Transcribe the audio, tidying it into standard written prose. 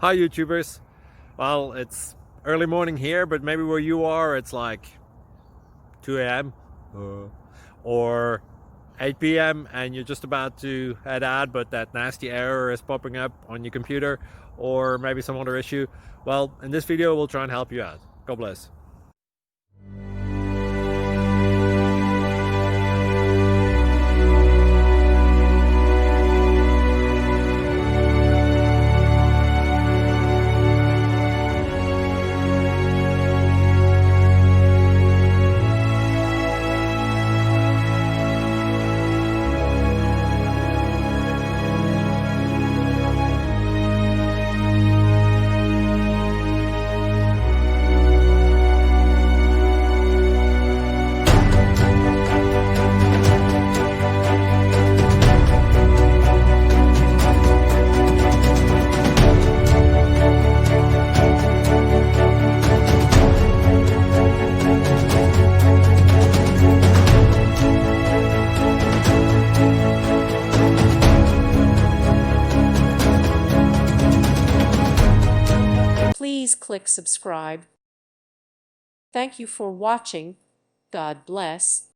Hi YouTubers. Well, it's early morning here, but maybe where you are it's like 2 a.m. or 8 p.m. and you're just about to head out, but that nasty error is popping up on your computer, or maybe some other issue. Well, in this video we'll try and help you out. God bless. Please click subscribe. Thank you for watching. God bless.